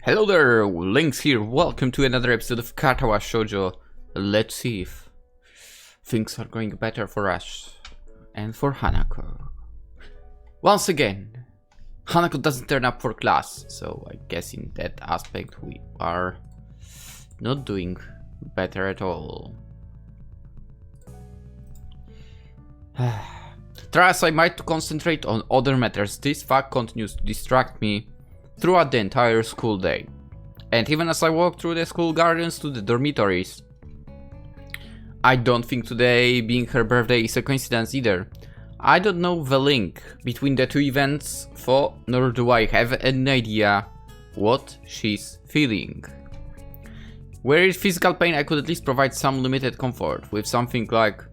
Hello there, Lynx here. Welcome to another episode of Katawa Shoujo. Let's see if things are going better for us and for Hanako. Once again, Hanako doesn't turn up for class, so I guess in that aspect we are not doing better at all. Try as I might to concentrate on other matters, this fact continues to distract me throughout the entire school day. And even as I walk through the school gardens to the dormitories, I don't think today being her birthday is a coincidence either. I don't know the link between the two events, nor do I have an idea what she's feeling. Where is physical pain, I could at least provide some limited comfort with something like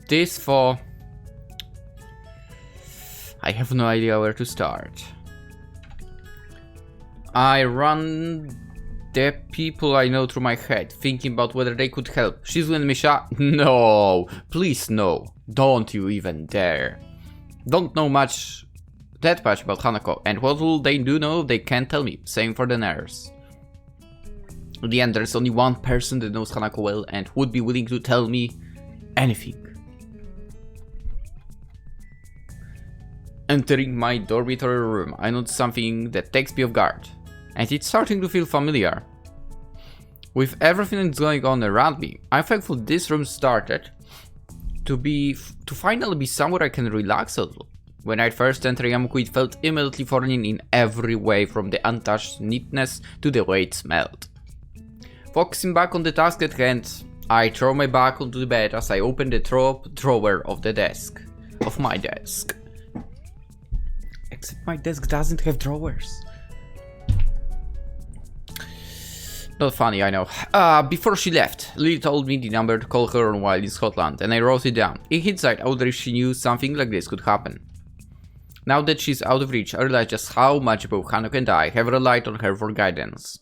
this for... I have no idea where to start. I run the people I know through my head, thinking about whether they could help. Shizu and Misha? No, please no. Don't you even dare. Don't know that much about Hanako, and what will they do know they can't tell me. Same for the nurse. In the end, there's only one person that knows Hanako well and would be willing to tell me anything. Entering my dormitory room, I notice something that takes me off guard. And it's starting to feel familiar. With everything that's going on around me, I'm thankful this room started to finally be somewhere I can relax a little. When I first entered Yamaku, it felt immediately foreign in every way, from the untouched neatness to the way it smelled. Focusing back on the task at hand, I throw my back onto the bed as I open the top drawer of my desk. Except my desk doesn't have drawers. Not funny, I know. Before she left, Lily told me the number to call her on while in Scotland, and I wrote it down. In hindsight, I wonder if she knew something like this could happen. Now that she's out of reach, I realize just how much both Hanako and I have relied on her for guidance.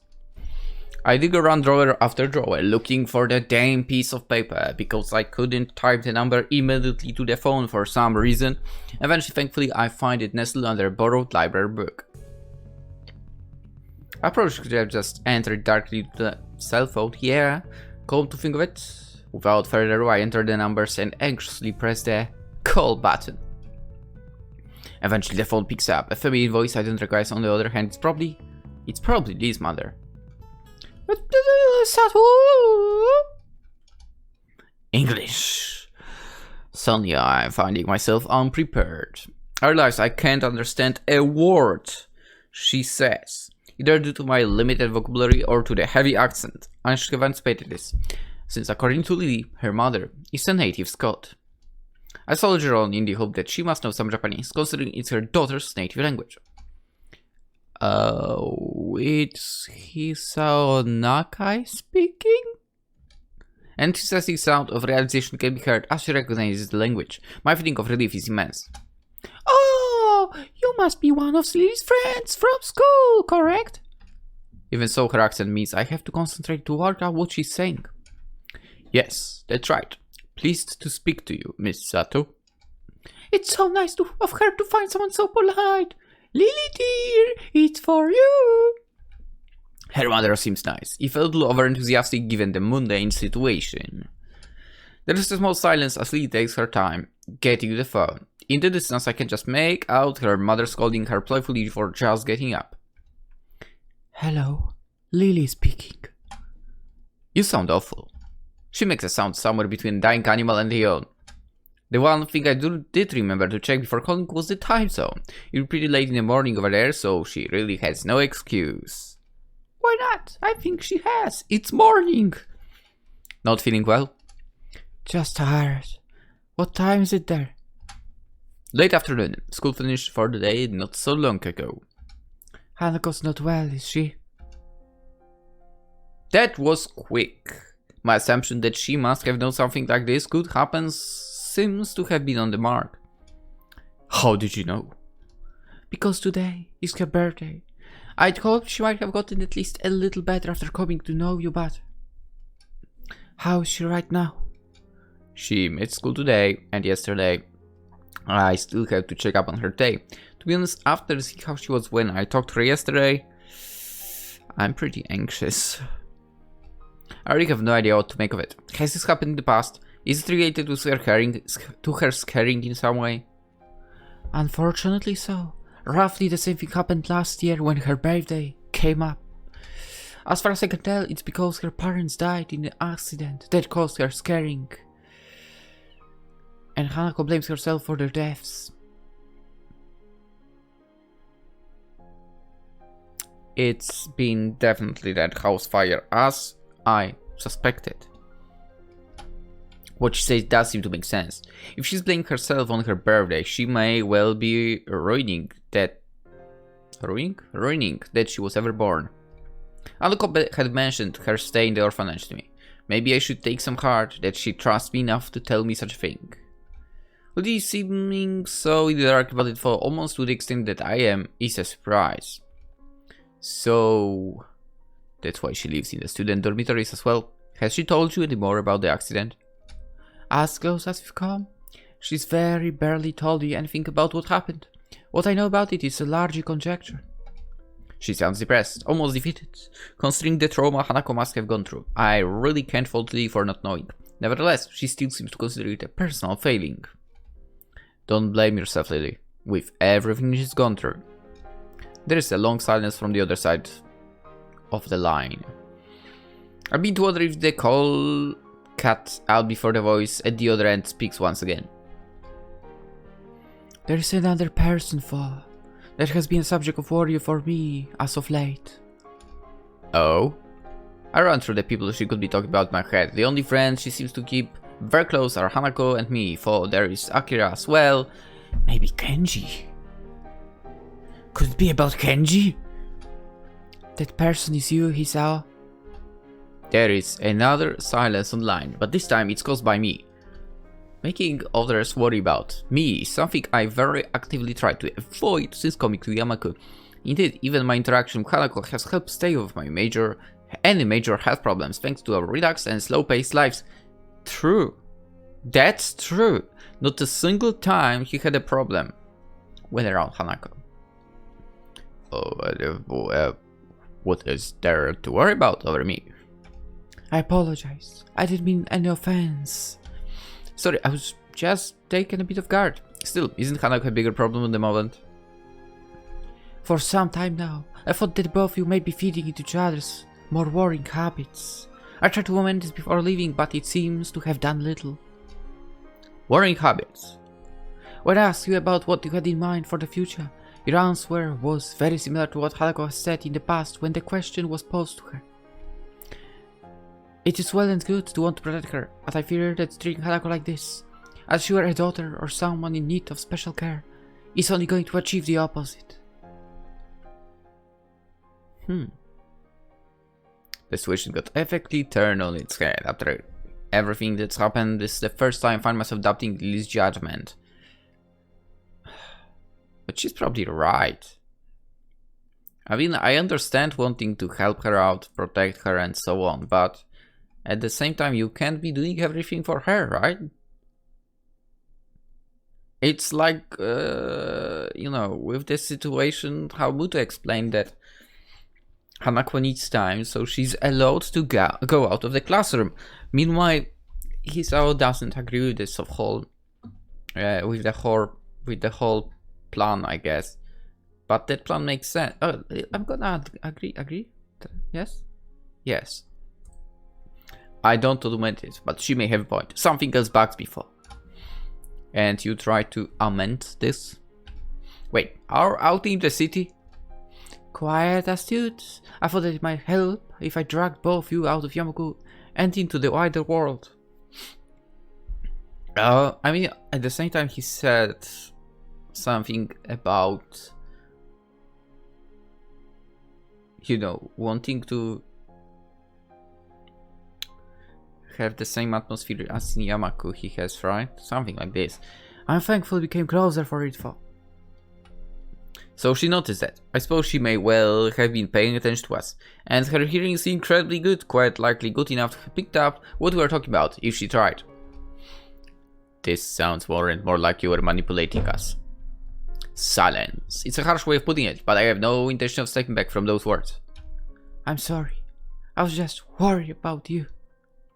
I dig around drawer after drawer, looking for the damn piece of paper, because I couldn't type the number immediately to the phone for some reason. Eventually, thankfully, I find it nestled under a borrowed library book. I probably could have just entered directly to the cell phone. Yeah, come to think of it. Without further ado, I enter the numbers and anxiously press the call button. Eventually, the phone picks up. A feminine voice I don't recognize. On the other hand, it's probably Li's mother. English. Suddenly, I'm finding myself unprepared. I realize I can't understand a word she says, either due to my limited vocabulary or to the heavy accent. I should have anticipated this, since according to Lily, her mother is a native Scot. I soldier on in the hope that she must know some Japanese, considering it's her daughter's native language. It's Hisao Nakai speaking? Enthusiastic sound of realization can be heard as she recognizes the language. My feeling of relief is immense. Oh, you must be one of Lily's friends from school, correct? Even so, her accent means I have to concentrate to work out what she's saying. Yes, that's right. Pleased to speak to you, Miss Sato. It's so nice of her to find someone so polite. Lily dear, it's for you. Her mother seems nice, if a little over-enthusiastic given the mundane situation. There is a small silence as Lily takes her time getting the phone. In the distance, I can just make out her mother scolding her playfully for just getting up. Hello, Lily speaking. You sound awful. She makes a sound somewhere between a dying animal and a yawn. The one thing I did remember to check before calling was the time zone. It's pretty late in the morning over there, so she really has no excuse. Why not? I think she has. It's morning. Not feeling well? Just tired. What time is it there? Late afternoon. School finished for the day not so long ago. Hanako's not well, is she? That was quick. My assumption that she must have known something like this could happen seems to have been on the mark. How did you know? Because today is her birthday. I'd hoped she might have gotten at least a little better after coming to know you better. How is she right now? She missed school today and yesterday. I still have to check up on her day. To be honest, after seeing how she was when I talked to her yesterday, I'm pretty anxious. I really have no idea what to make of it. Has this happened in the past? Is it related to her scaring in some way? Unfortunately so. Roughly the same thing happened last year when her birthday came up. As far as I can tell, it's because her parents died in an accident that caused her scaring. And Hanako blames herself for their deaths. It's been definitely that house fire, as I suspected. What she says does seem to make sense. If she's blaming herself on her birthday, she may well be ruining that she was ever born. Hanako had mentioned her stay in the orphanage to me. Maybe I should take some heart that she trusts me enough to tell me such a thing. Really seeming so in the dark about it for almost to the extent that I am is a surprise. So that's why she lives in the student dormitories as well. Has she told you any more about the accident? As close as we've come. She's very barely told me anything about what happened. What I know about it is a large conjecture. She sounds depressed, almost defeated, considering the trauma Hanako must have gone through. I really can't fault Lee for not knowing. Nevertheless, she still seems to consider it a personal failing. Don't blame yourself, Lily, with everything she's gone through. There is a long silence from the other side of the line. I begin to wonder if the call cut out before the voice at the other end speaks once again. There is another person that has been a subject of worry for me as of late. Oh? I run through the people she could be talking about in my head. The only friends she seems to keep very close are Hanako and me, for there is Akira as well. Maybe Kenji? Could it be about Kenji? That person is you, Hisao? There is another silence online, but this time it's caused by me. Making others worry about me is something I very actively try to avoid since coming to Yamaku. Indeed, even my interaction with Hanako has helped stay off any major health problems thanks to our relaxed and slow-paced lives. True. That's true. Not a time he had a problem when around Hanako. Oh, what is there to worry about over me? I apologize. I didn't mean any offense. Sorry, I was just taken a bit off guard. Still, isn't Hanako a bigger problem at the moment? For some time now, I thought that both of you may be feeding into each other's more worrying habits. I tried to amend this before leaving, but it seems to have done little. Worrying habits? When I asked you about what you had in mind for the future, your answer was very similar to what Hanako has said in the past when the question was posed to her. It is well and good to want to protect her, but I fear that treating Hanako like this, as she were a daughter or someone in need of special care, is only going to achieve the opposite. The situation got effectively turned on its head. After everything that's happened, this is the first time I find myself doubting Lily's judgment. But she's probably right. I mean, I understand wanting to help her out, protect her and so on, but at the same time you can't be doing everything for her, right? It's like, with this situation, how Muto explained that Hanako needs time, so she's allowed to go out of the classroom. Meanwhile, Hisao doesn't agree with this with the whole plan, I guess. But that plan makes sense. Oh, I'm gonna agree. Yes. Yes. I don't document it, but she may have a point. Something else bugs before. And you try to amend this? Wait, are out in the city? Quiet astute. I thought that it might help if I dragged both you out of Yamaku and into the wider world. I mean, at the same time he said something about, wanting to have the same atmosphere as in Yamaku he has, right? Something like this. I'm thankful we came closer for it for. So she noticed that. I suppose she may well have been paying attention to us. And her hearing is incredibly good, quite likely good enough to have picked up what we were talking about, if she tried. This sounds more and more like you were manipulating us. Silence. It's a harsh way of putting it, but I have no intention of stepping back from those words. I'm sorry. I was just worried about you.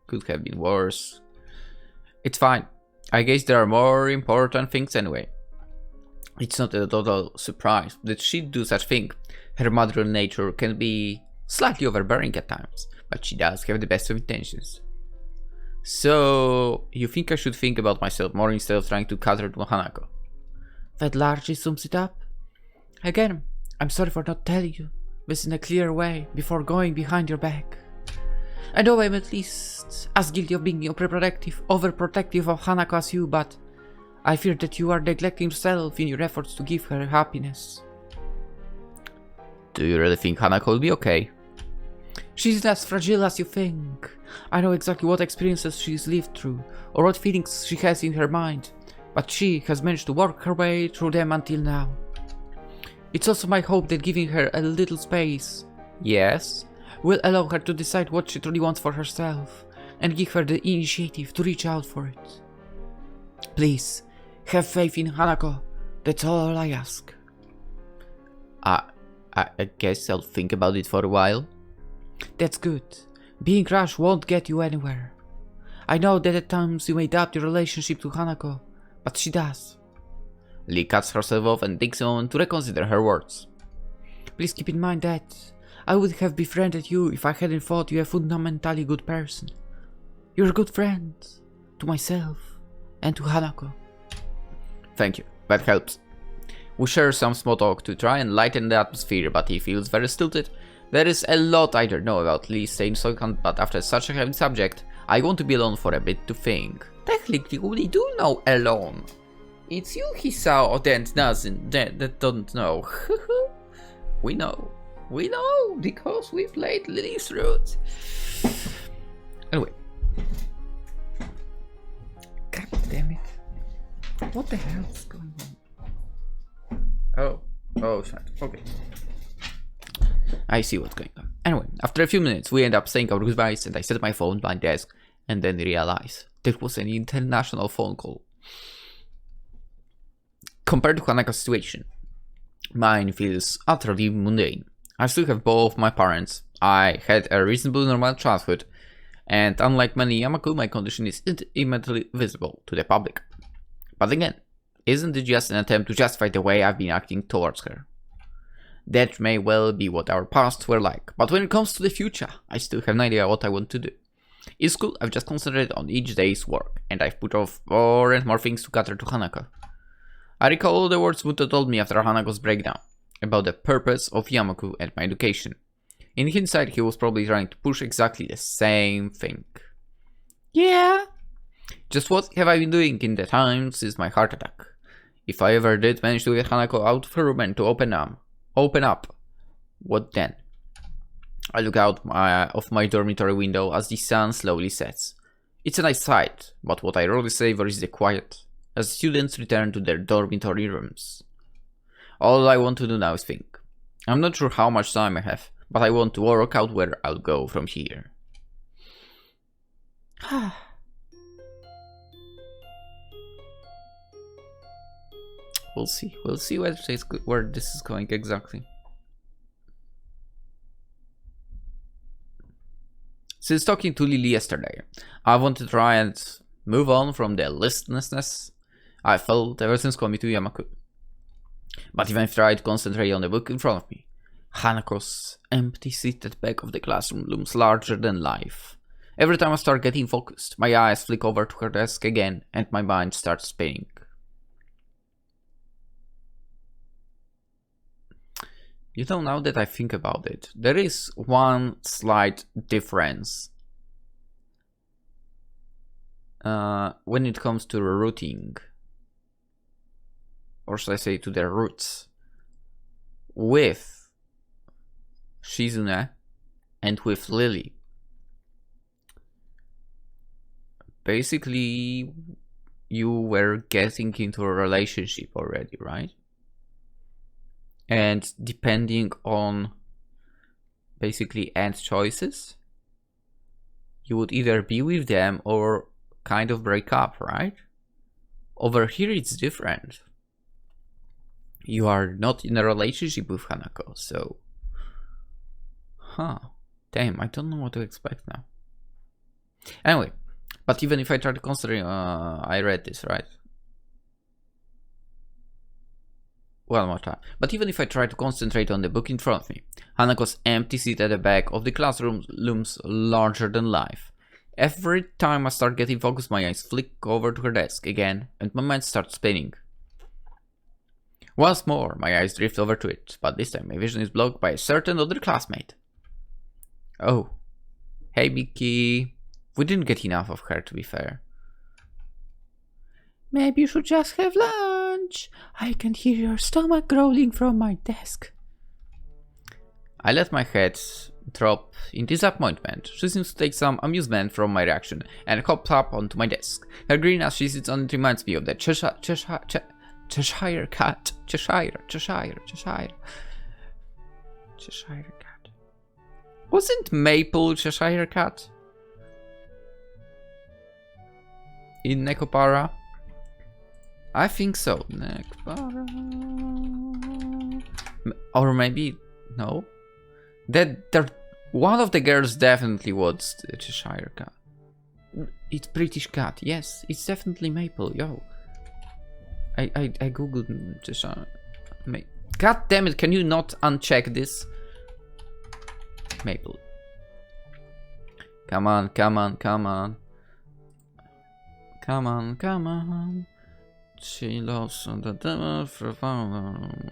Could have been worse. It's fine. I guess there are more important things anyway. It's not a total surprise that she'd do such thing. Her maternal nature can be slightly overbearing at times, but she does have the best of intentions. So, you think I should think about myself more instead of trying to cater to Hanako? That largely sums it up. Again, I'm sorry for not telling you this in a clear way before going behind your back. I know I'm at least as guilty of being overprotective of Hanako as you, but I fear that you are neglecting yourself in your efforts to give her happiness. Do you really think Hanako will be okay? She's as fragile as you think. I know exactly what experiences she's lived through, or what feelings she has in her mind, but she has managed to work her way through them until now. It's also my hope that giving her a little space, yes, will allow her to decide what she truly wants for herself, and give her the initiative to reach out for it. Please, have faith in Hanako. That's all I ask. I guess I'll think about it for a while. That's good. Being rash won't get you anywhere. I know that at times you may doubt your relationship to Hanako, but she does. Lee cuts herself off and takes a moment to reconsider her words. Please keep in mind that I would have befriended you if I hadn't thought you a fundamentally good person. You're a good friend to myself and to Hanako. Thank you, that helps. We share some small talk to try and lighten the atmosphere, but he feels very stilted. There is a lot I don't know about Lee staying so calm, but after such a heavy subject, I want to be alone for a bit to think. Technically, we do know alone. It's you, Hisao, that don't know. We know. We know, because we played Lily's Root. Anyway. God damn it. What the hell is going on? Oh, shit. Okay. I see what's going on. Anyway, after a few minutes, we end up saying our goodbyes, and I set my phone by my desk, and then realize there was an international phone call. Compared to Hanako's situation, mine feels utterly mundane. I still have both my parents, I had a reasonably normal childhood, and unlike many Yamaku, my condition is immediately visible to the public. But again, isn't it just an attempt to justify the way I've been acting towards her? That may well be what our pasts were like, but when it comes to the future, I still have no idea what I want to do. In school, I've just concentrated on each day's work, and I've put off more and more things to cater to Hanako. I recall all the words Muto told me after Hanako's breakdown, about the purpose of Yamaku and my education. In hindsight, he was probably trying to push exactly the same thing. Yeah. Just what have I been doing in the time since my heart attack? If I ever did manage to get Hanako out of her room and to open up, what then? I look out of my dormitory window as the sun slowly sets. It's a nice sight, but what I really savor is the quiet, as students return to their dormitory rooms. All I want to do now is think. I'm not sure how much time I have, but I want to work out where I'll go from here. We'll see where this is going exactly. Since talking to Lily yesterday, I want to try and move on from the listlessness I felt ever since coming to Yamaku. But even if I try to concentrate on the book in front of me, Hanako's empty seat at the back of the classroom looms larger than life. Every time I start getting focused, my eyes flick over to her desk again and my mind starts spinning. You know, now that I think about it, there is one slight difference when it comes to routing, or should I say to their roots, with Shizune and with Lily. Basically, you were getting into a relationship already, right? And depending on basically end choices, you would either be with them or kind of break up, right? Over here it's different. You are not in a relationship with Hanako, so... Damn, I don't know what to expect now. Anyway, but even if I try to concentrate, I read this, right? One more time. But even if I try to concentrate on the book in front of me, Hanako's empty seat at the back of the classroom looms larger than life. Every time I start getting focused, my eyes flick over to her desk again, and my mind starts spinning. Once more, my eyes drift over to it, but this time my vision is blocked by a certain other classmate. Oh. Hey, Mickey. We didn't get enough of her, to be fair. Maybe you should just have lunch. I can hear your stomach growling from my desk. I let my head drop in disappointment. She seems to take some amusement from my reaction and hops up onto my desk. Her grin as she sits on it reminds me of the Cheshire cat. Cheshire cat. Wasn't Maple Cheshire cat? In Nekopara? I think so. Nekopara. Or maybe no. One of the girls definitely was the Cheshire cat. It's British cat. Yes, it's definitely Maple. Yo, I googled Cheshire. God damn it! Can you not uncheck this? Maple. Come on. She loves the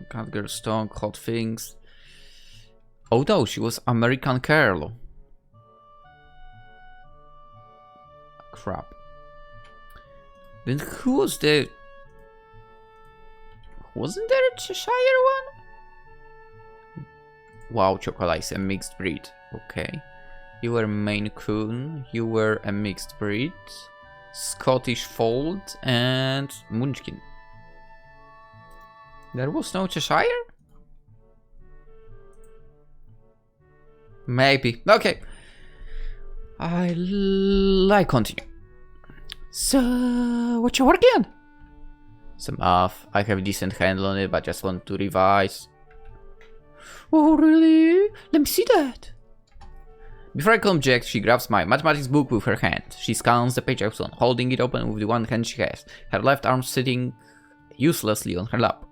cat girl stalk, hot things. Oh no, she was American Girl. Crap. Then who was the... Wasn't there a Cheshire one? Wow, Chocolate is a mixed breed. Okay. You were Maine Coon. You were a mixed breed. Scottish Fold and Munchkin. There was no Cheshire? Maybe. Okay. I continue. So, what you working on? Some math. I have a decent handle on it, but just want to revise. Oh, really? Let me see that. Before I can object, she grabs my mathematics book with her hand. She scans the page I was on, holding it open with the one hand she has, her left arm sitting uselessly on her lap.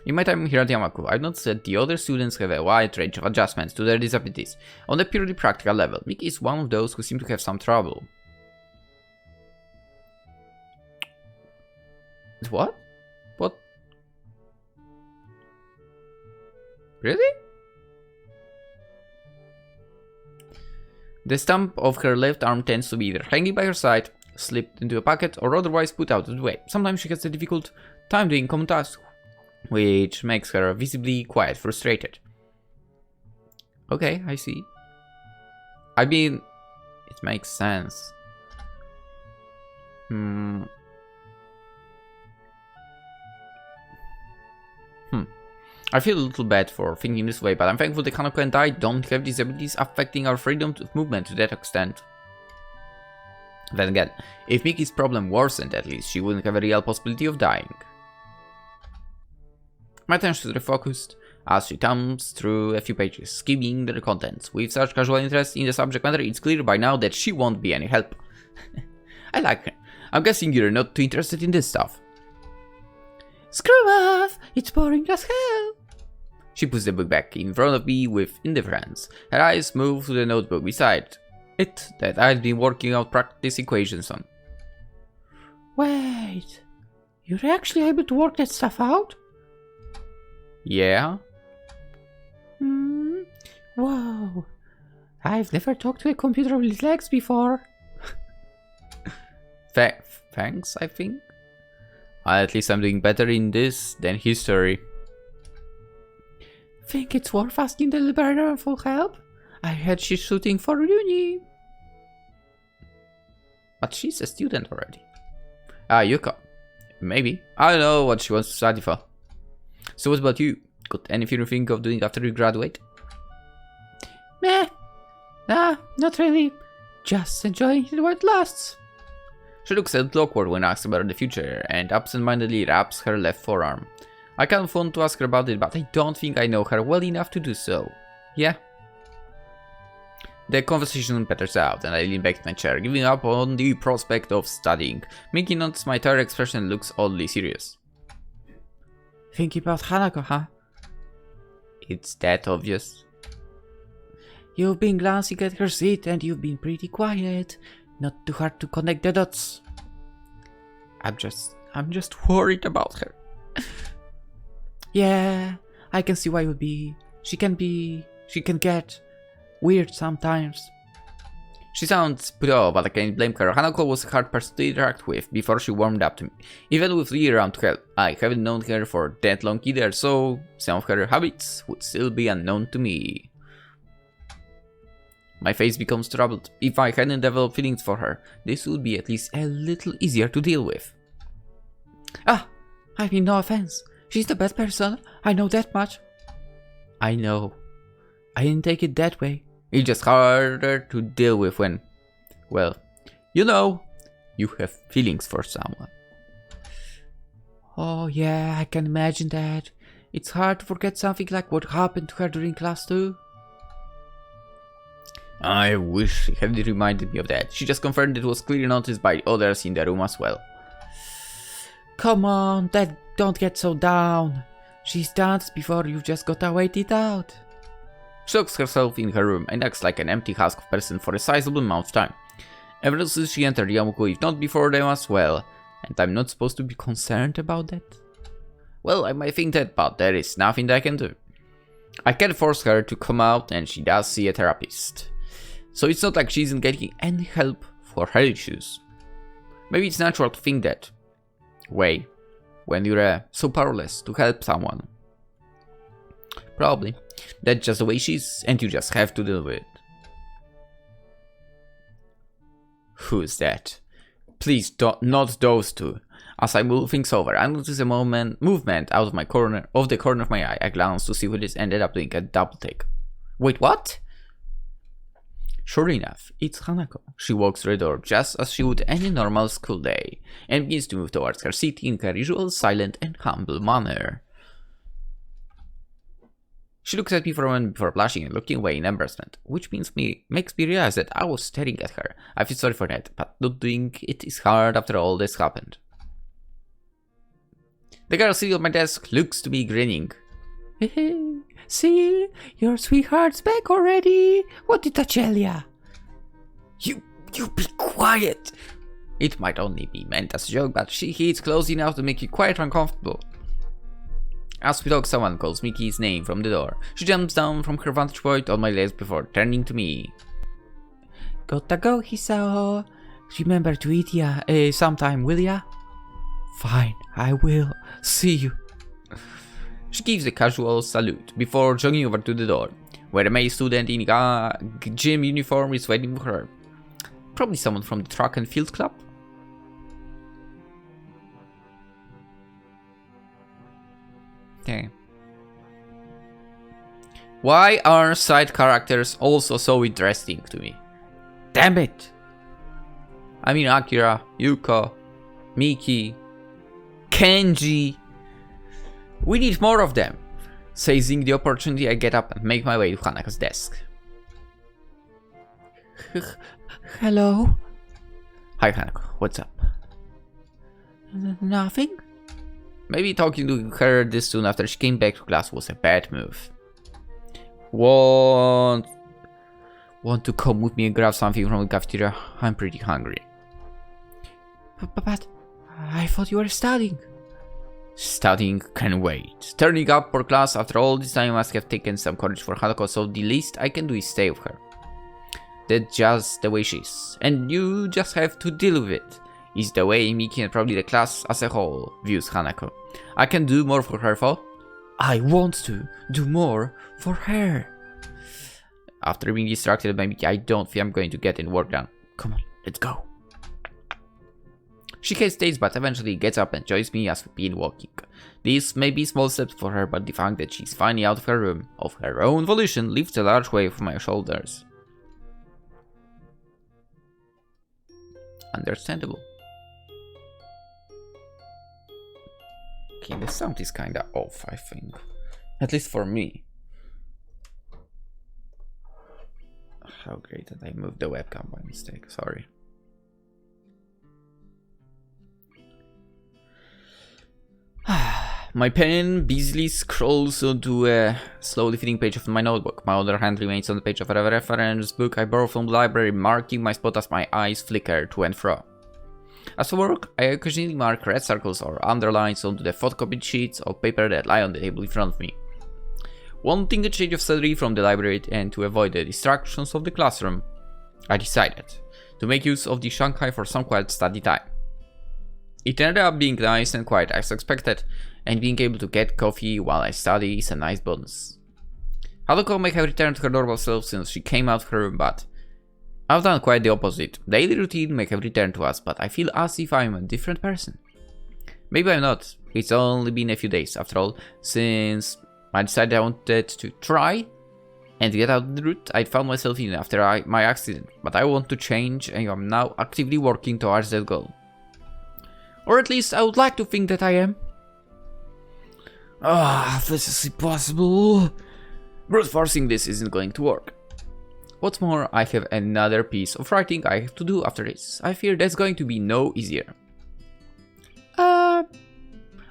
In my time here at Yamaku, I've noticed that the other students have a wide range of adjustments to their disabilities. On a purely practical level, Miki is one of those who seem to have some trouble. What? What? Really? The stump of her left arm tends to be either hanging by her side, slipped into a pocket, or otherwise put out of the way. Sometimes she has a difficult time doing common tasks, which makes her visibly quite frustrated. Okay, I see. I mean, it makes sense. I feel a little bad for thinking this way, but I'm thankful that Hanako and I don't have disabilities affecting our freedom of movement to that extent. Then again, if Miki's problem worsened, at least she wouldn't have a real possibility of dying. My attention is refocused as she thumbs through a few pages, skimming their contents. With such casual interest in the subject matter, it's clear by now that she won't be any help. I like her. I'm guessing you're not too interested in this stuff. Screw off! It's boring as hell! She puts the book back in front of me with indifference. Her eyes move to the notebook beside it that I'd been working out practice equations on. Wait, you're actually able to work that stuff out? Yeah? Whoa. I've never talked to a computer with legs before. Thanks, I think. At least I'm doing better in this than history. Think it's worth asking the librarian for help? I heard she's shooting for uni. But she's a student already. Yuka. Maybe. I don't know what she wants to study for. So what about you? Got anything you think of doing after you graduate? Meh. Nah, not really. Just enjoying it while it lasts. She looks a little awkward when asked about the future and absent-mindedly wraps her left forearm. I kind of want to ask her about it, but I don't think I know her well enough to do so. Yeah. The conversation peters out, and I lean back in my chair, giving up on the prospect of studying. Miki notes my tired expression and looks oddly serious. Thinking about Hanako, huh? It's that obvious. You've been glancing at her seat and you've been pretty quiet. Not too hard to connect the dots. I'm just worried about her. Yeah, I can see why you would be. She can get weird sometimes. She sounds put off, but I can't blame her. Hanako was a hard person to interact with before she warmed up to me. Even with Lee around to help, I haven't known her for that long either, so some of her habits would still be unknown to me. My face becomes troubled. If I hadn't developed feelings for her, this would be at least a little easier to deal with. Ah, I mean no offense. She's the best person, I know that much. I know. I didn't take it that way. It's just harder to deal with when, well, you know, you have feelings for someone. Oh yeah, I can imagine that. It's hard to forget something like what happened to her during class too. I wish she had reminded me of that. She just confirmed it was clearly noticed by others in the room as well. Come on, don't get so down. She's danced before, you just gotta wait it out. She locks herself in her room and acts like an empty husk of person for a sizable amount of time. Ever since she entered Yamaku, if not before them as well, and I'm not supposed to be concerned about that? Well, I might think that, but there is nothing I can do. I can't force her to come out, and she does see a therapist. So it's not like she isn't getting any help for her issues. Maybe it's natural to think that way when you're so powerless to help someone. Probably. That's just the way she is, and you just have to deal with it. Who's that? Please don't, not those two. As I move things over, I notice a movement out of the corner of my eye. I glance to see who this ended up doing a double take. Wait, what? Sure enough, it's Hanako. She walks through the door just as she would any normal school day, and begins to move towards her seat in her usual silent and humble manner. She looks at me for a moment before blushing and looking away in embarrassment, which makes me realize that I was staring at her. I feel sorry for that, but not doing it is hard after all this happened. The girl sitting on my desk looks to me grinning. See, your sweetheart's back already. What did I tell ya? You be quiet. It might only be meant as a joke, but she hits close enough to make you quite uncomfortable. As we talk, someone calls Miki's name from the door. She jumps down from her vantage point on my legs before turning to me. Gotta go, Hisao. Remember to eat ya sometime, will ya? Fine, I will. See you. She gives a casual salute before jogging over to the door, where a male student in a gym uniform is waiting for her. Probably someone from the track and field club. Okay. Why are side characters also so interesting to me? Damn it! I mean Akira, Yuko, Miki, Kenji. We need more of them. Seizing the opportunity, I get up and make my way to Hanako's desk. Hello? Hi Hanako, what's up? Nothing? Maybe talking to her this soon after she came back to class was a bad move. Want to come with me and grab something from the cafeteria? I'm pretty hungry. But I thought you were studying. Studying can wait. Turning up for class after all this time must have taken some courage for Hanako, so the least I can do is stay with her. That's just the way she is, and you just have to deal with it. Is the way Miki and probably the class as a whole views Hanako. I can do more for her though. I want to do more for her. After being distracted by Miki, I don't think I'm going to get any work done. Come on, let's go. She hesitates but eventually gets up and joins me as we begin walking. These may be small steps for her, but the fact that she's finally out of her room, of her own volition, lifts a large weight from my shoulders. Understandable. Okay, the sound is kinda off, I think. At least for me. How great that I moved the webcam by mistake, sorry. My pen busily scrolls onto a slowly filling page of my notebook. My other hand remains on the page of a reference book I borrowed from the library, marking my spot as my eyes flicker to and fro. As for work, I occasionally mark red circles or underlines onto the photocopied sheets of paper that lie on the table in front of me. Wanting a change of scenery from the library and to avoid the distractions of the classroom, I decided to make use of the Shanghai for some quiet study time. It ended up being nice and quiet as expected, and being able to get coffee while I study is a nice bonus. Hanako may have returned to her normal self since she came out of her room, but I've done quite the opposite. Daily routine may have returned to us, but I feel as if I'm a different person. Maybe I'm not. It's only been a few days, after all, since I decided I wanted to try and get out of the route I found myself in after my accident, but I want to change and I'm now actively working towards that goal. Or at least I would like to think that I am. This is impossible. Brute forcing this isn't going to work. What's more, I have another piece of writing I have to do after this. I fear that's going to be no easier. I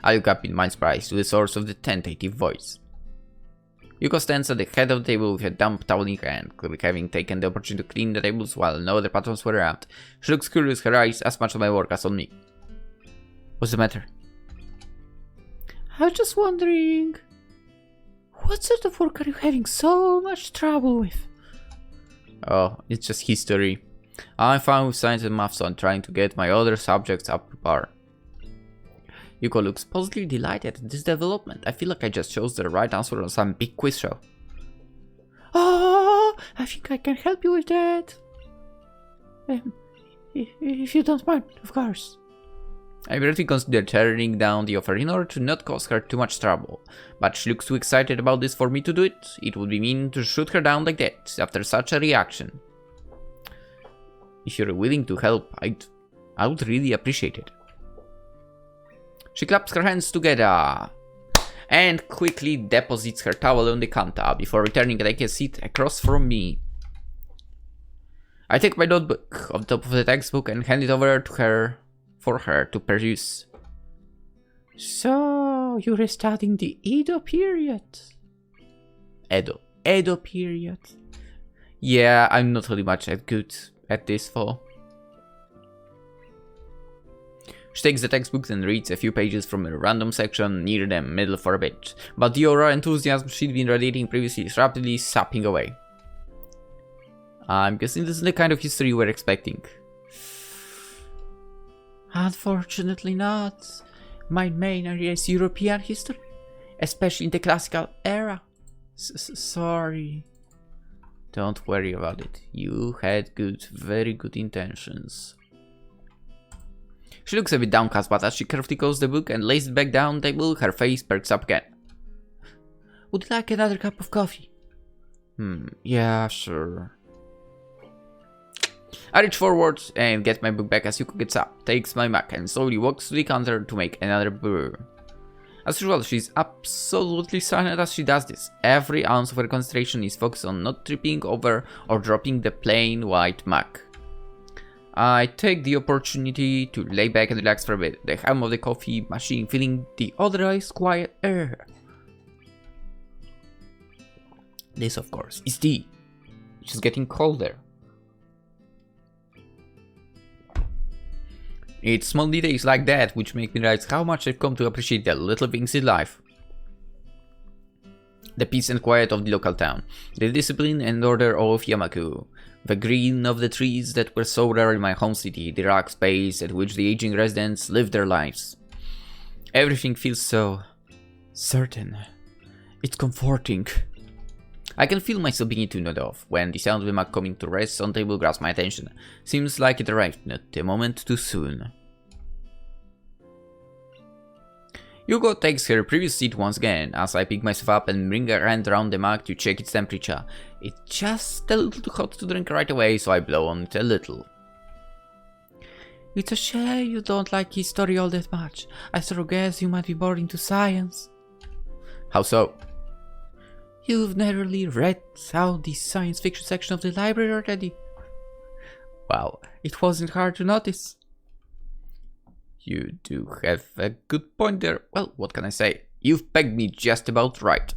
look up in mind surprise to the source of the tentative voice. Yuko stands at the head of the table with a damp towel in her hand, having taken the opportunity to clean the tables while no other patrons were around. She looks curious, her eyes as much on my work as on me. What's the matter? I was just wondering, what sort of work are you having so much trouble with? Oh, it's just history. I'm fine with science and maths, so I'm trying to get my other subjects up to par. Yuko looks positively delighted at this development. I feel like I just chose the right answer on some big quiz show. Oh, I think I can help you with that. If you don't mind, of course. I briefly considered turning down the offer in order to not cause her too much trouble, but she looks too excited about this for me to do it. It would be mean to shoot her down like that after such a reaction. If you're willing to help, I would really appreciate it. She claps her hands together and quickly deposits her towel on the counter before returning to take a seat across from me. I take my notebook off the top of the textbook and hand it over to her for her to peruse. So, you're studying the Edo period? Edo period? Yeah, I'm not really much good at this though. She takes the textbook and reads a few pages from a random section near the middle for a bit, but the aura enthusiasm she'd been radiating previously is rapidly sapping away. I'm guessing this is the kind of history we're expecting. Unfortunately not. My main area is European history, especially in the classical era. Sorry. Don't worry about it. You had very good intentions. She looks a bit downcast, but as she carefully closes the book and lays it back down the table, her face perks up again. Would you like another cup of coffee? Yeah, sure. I reach forward and get my book back as Yuko gets up, takes my Mac and slowly walks to the counter to make another brew. As usual, she's absolutely silent as she does this. Every ounce of her concentration is focused on not tripping over or dropping the plain white Mac. I take the opportunity to lay back and relax for a bit, the hum of the coffee machine filling the otherwise quiet air. This, of course, is tea, which is getting colder. It's small details like that which make me realize how much I've come to appreciate the little things in life. The peace and quiet of the local town, the discipline and order of Yamaku, the green of the trees that were so rare in my home city, the rock space at which the aging residents live their lives. Everything feels so certain. It's comforting. I can feel myself beginning to nod off when the sound of the Mac coming to rest on the table grabs my attention. Seems like it arrived not a moment too soon. Yuko takes her previous seat once again as I pick myself up and bring a hand around the Mac to check its temperature. It's just a little too hot to drink right away, so I blow on it a little. It's a shame you don't like history all that much. I sort of guess you might be bored into science. How so? You've narrowly read out the science fiction section of the library already. Wow, it wasn't hard to notice. You do have a good point there. Well, what can I say? You've pegged me just about right.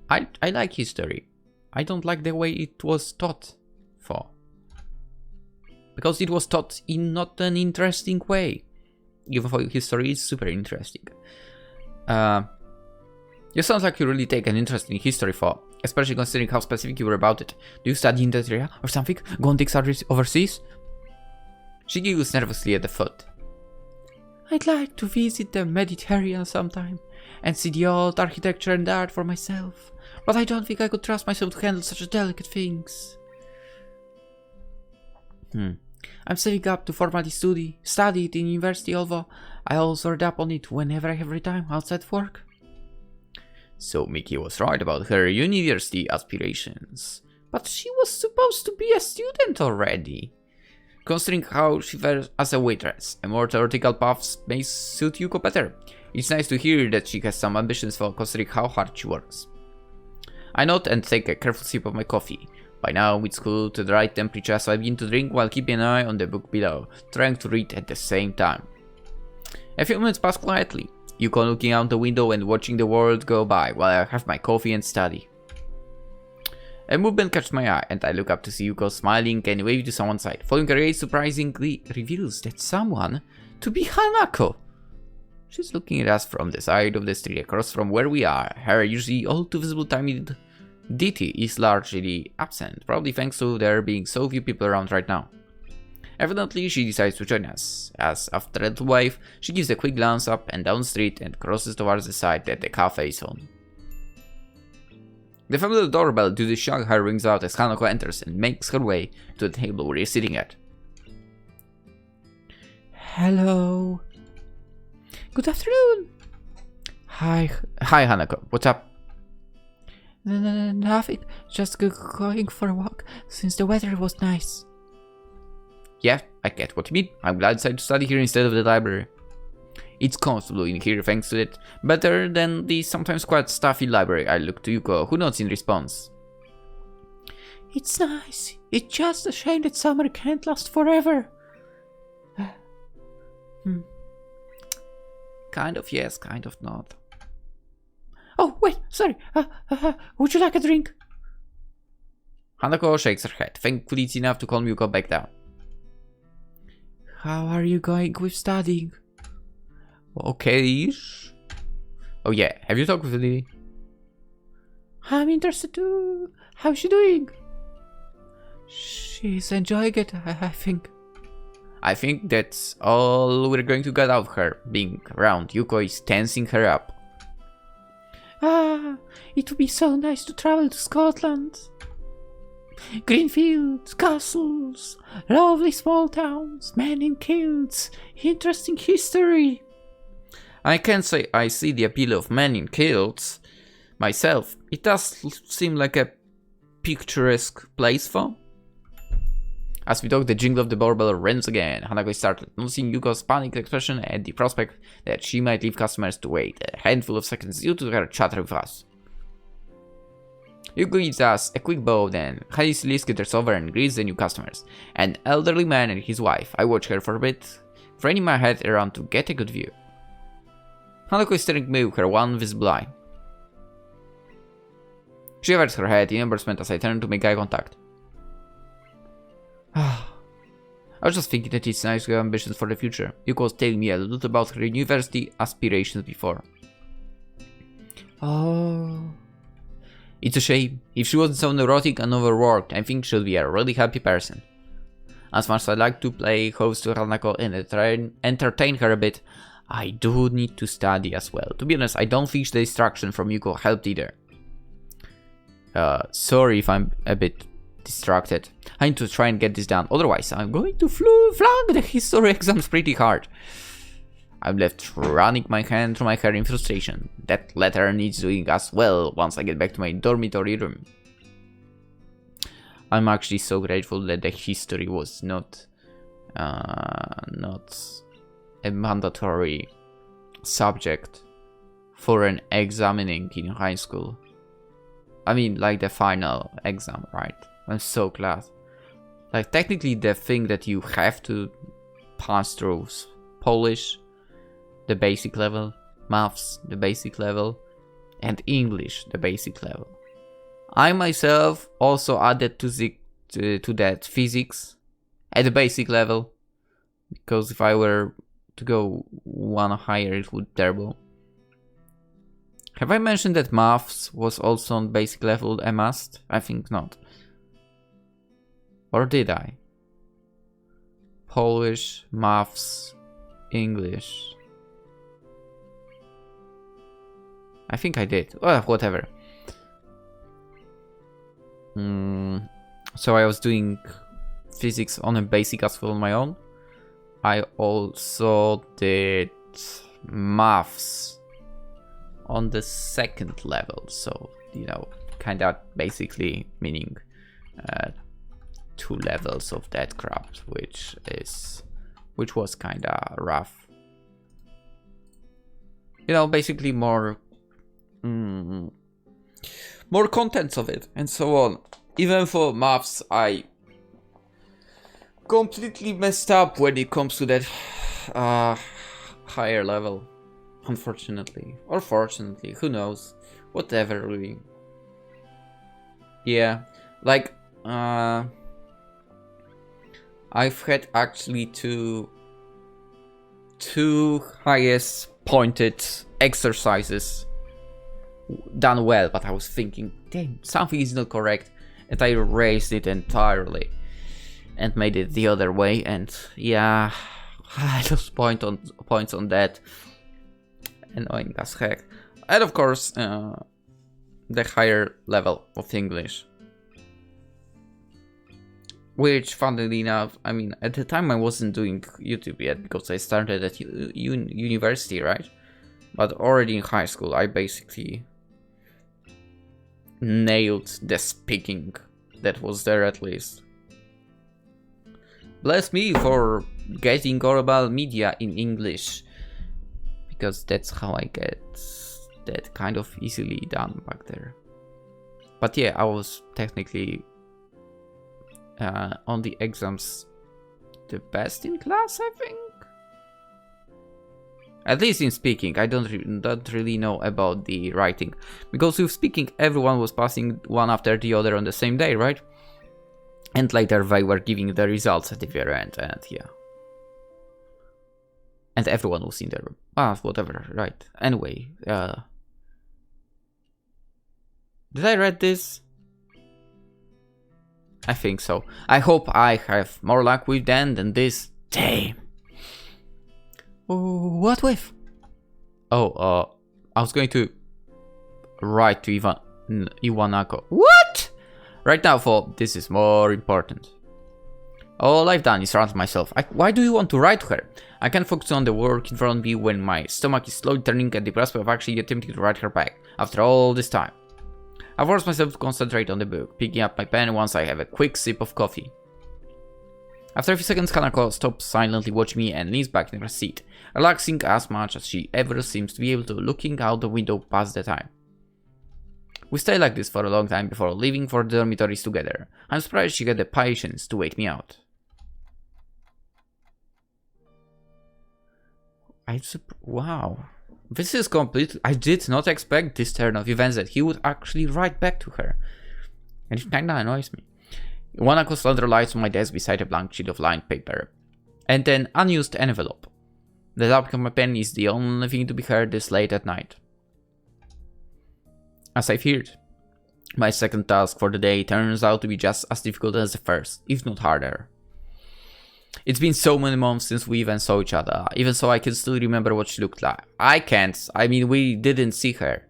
I like history. I don't like the way it was taught for. Because it was taught in not an interesting way. Even though history is super interesting. You sound like you really take an interest in history for, especially considering how specific you were about it. Do you study in that area or something? Go on take studies overseas? She giggles nervously at the thought. I'd like to visit the Mediterranean sometime and see the old architecture and art for myself, but I don't think I could trust myself to handle such delicate things. I'm saving up to formally study it in university, although I also read up on it whenever I have free time outside work. So Mickey was right about her university aspirations. But she was supposed to be a student already. Considering how she fares as a waitress, a more theoretical path may suit Yuko better. It's nice to hear that she has some ambitions for considering how hard she works. I nod and take a careful sip of my coffee. By now, it's cooled to the right temperature, so I begin to drink while keeping an eye on the book below, trying to read at the same time. A few minutes pass quietly, Yuko looking out the window and watching the world go by while I have my coffee and study. A movement catches my eye, and I look up to see Yuko smiling and waving to someone's side. Following her gaze surprisingly reveals that someone to be Hanako. She's looking at us from the side of the street across from where we are. Her usually all too visible tiny ditty is largely absent, probably thanks to there being so few people around right now. Evidently, she decides to join us, as after a little wave, she gives a quick glance up and down the street and crosses towards the side that the cafe is on. The familiar doorbell to the Shanghai rings out as Hanako enters and makes her way to the table we're sitting at. Hello. Good afternoon. Hi Hanako, what's up? Nothing, just going for a walk, since the weather was nice. Yeah, I get what you mean. I'm glad I decided to study here instead of the library. It's comfortable in here thanks to it. Better than the sometimes quite stuffy library. I look to Yuko, who nods in response. It's nice. It's just a shame that summer can't last forever. Kind of yes, kind of not. Oh, wait, sorry. Would you like a drink? Hanako shakes her head. Thankfully it's enough to calm Yuko back down. How are you going with studying? Okay-ish. Oh yeah, have you talked with Lily? I'm interested too. How's she doing? She's enjoying it, I think. I think that's all we're going to get out of her. Being around Yuko is tensing her up. It would be so nice to travel to Scotland. Green fields, castles, lovely small towns, men in kilts, interesting history. I can't say I see the appeal of men in kilts myself. It does seem like a picturesque place for. As we talk, the jingle of the doorbell rings again. Hanako started noticing Yuko's panicked expression at the prospect that she might leave customers to wait a handful of seconds due to her chatter with us. Yuko gives us a quick bow, then hastily skitters over and greets the new customers. An elderly man and his wife. I watch her for a bit, craning my head around to get a good view. Hanako is staring at me with her one visible eye. She averts her head in embarrassment as I turn to make eye contact. I was just thinking that it's nice to have ambitions for the future. Yuko was telling me a little about her university aspirations before. Oh. It's a shame. If she wasn't so neurotic and overworked, I think she'll be a really happy person. As much as I'd like to play host to Hanako and entertain her a bit, I do need to study as well. To be honest, I don't think the distraction from Yuko helped either. Sorry if I'm a bit distracted. I need to try and get this done, otherwise I'm going to flunk the history exams pretty hard. I'm left running my hand through my hair in frustration. That letter needs doing as well once I get back to my dormitory room. I'm actually so grateful that the history was not a mandatory subject for an examining in high school. I mean, like the final exam, right? I'm so glad. Like, technically the thing that you have to pass through Polish, the basic level, Maths, the basic level, and English, the basic level. I myself also added to that Physics at the basic level, because if I were to go one higher, it would be terrible. Have I mentioned that Maths was also on basic level a must? I think not. Or did I? Polish, Maths, English. I think I did. Well, whatever. So I was doing Physics on a basic as well on my own. I also did Maths on the second level. So, you know, kind of basically meaning 2 levels of that crap, which was kind of rough. You know, basically more contents of it and so on. Even for Maths, I completely messed up when it comes to that higher level, unfortunately, or fortunately, who knows, whatever really. Yeah, like I've had actually two highest pointed exercises done well, but I was thinking, damn, something is not correct, and I erased it entirely and made it the other way, and yeah, I lost points on that. Annoying as heck. And of course, the higher level of English, which, funnily enough, I mean, at the time I wasn't doing YouTube yet because I started at university, right? But already in high school, I basically nailed the speaking that was there at least. Bless me for getting Oral Media in English, because that's how I get that kind of easily done back there. But yeah, I was technically on the exams the best in class, I think. At least in speaking. I don't really know about the writing, because with speaking everyone was passing one after the other on the same day, right? And later they were giving the results at the very end, and yeah. And everyone was in there. Whatever, right. Anyway, did I read this? I think so. I hope I have more luck with them than this. Damn. What with? Oh, I was going to write to Hanako. What? Right now, for this is more important. All I've done is surround myself. Why do you want to write to her? I can't focus on the work in front of me when my stomach is slowly turning at the prospect of actually attempting to write her back after all this time. I force myself to concentrate on the book, picking up my pen once I have a quick sip of coffee. After a few seconds, Hanako stops silently watching me and leans back in her seat, relaxing as much as she ever seems to be able to, looking out the window past the time. We stay like this for a long time before leaving for the dormitories together. I'm surprised she had the patience to wake me out. Wow. This is completely... I did not expect this turn of events that he would actually write back to her. And it kinda annoys me. Hanako slowly lights on my desk beside a blank sheet of lined paper. And an unused envelope. The tapping of my pen is the only thing to be heard this late at night. As I feared, my second task for the day turns out to be just as difficult as the first, if not harder. It's been so many months since we even saw each other, even so I can still remember what she looked like. I can't, I mean we didn't see her.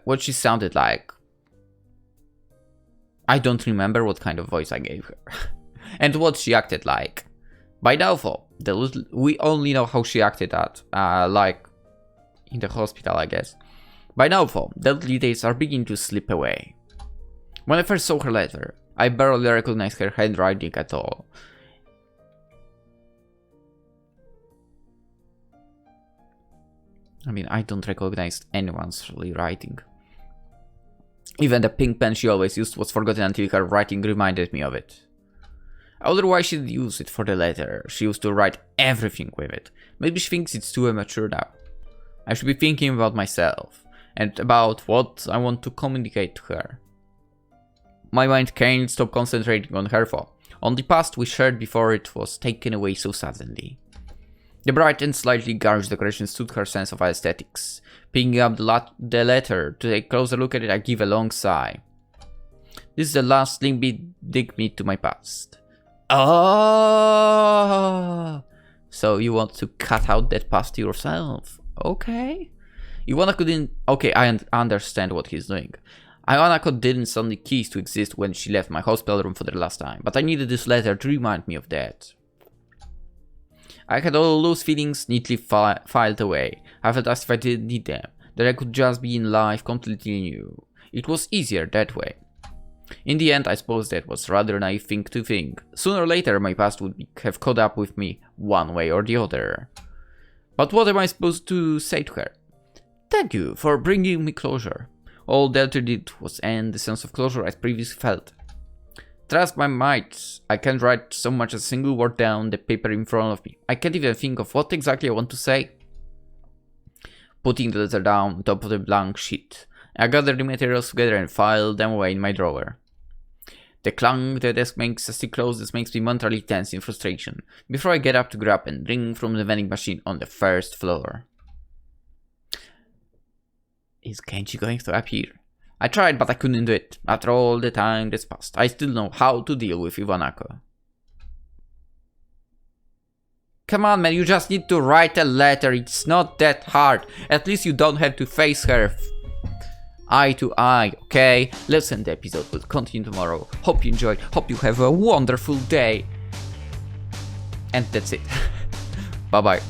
What she sounded like. I don't remember what kind of voice I gave her. And what she acted like. By doubtful, we only know how she acted at, like, in the hospital, I guess. By nightfall, the days are beginning to slip away. When I first saw her letter, I barely recognized her handwriting at all. I mean, I don't recognize anyone's really writing. Even the pink pen she always used was forgotten until her writing reminded me of it. I wonder why she didn't use it for the letter. She used to write everything with it. Maybe she thinks it's too immature now. I should be thinking about myself and about what I want to communicate to her. My mind can't stop concentrating on her though, on the past we shared before it was taken away so suddenly. The bright and slightly garish decoration suited her sense of aesthetics. Picking up the letter to take a closer look at it, I give a long sigh. This is the last link dig me to my past. Oh, so you want to cut out that past yourself? Okay. Hanako didn't. Okay, I understand what he's doing. Hanako didn't suddenly cease to exist when she left my hospital room for the last time, but I needed this letter to remind me of that. I had all those feelings neatly filed away. I felt as if I didn't need them, that I could just be in life completely new. It was easier that way. In the end, I suppose that was rather a naive thing to think. Sooner or later, my past would have caught up with me one way or the other. But what am I supposed to say to her? Thank you for bringing me closure. All the letter did was end the sense of closure I previously felt. Trust my might, I can't write so much as a single word down the paper in front of me. I can't even think of what exactly I want to say. Putting the letter down on top of the blank sheet, I gathered the materials together and filed them away in my drawer. The clang the desk makes as it closes makes me momentarily tense in frustration, before I get up to grab and drink from the vending machine on the first floor. Is Kenji going to appear? I tried, but I couldn't do it. After all the time that's passed, I still know how to deal with Hanako. Come on, man, you just need to write a letter. It's not that hard. At least you don't have to face her eye to eye, okay? Listen, the episode will continue tomorrow. Hope you enjoyed. Hope you have a wonderful day. And that's it. Bye-bye.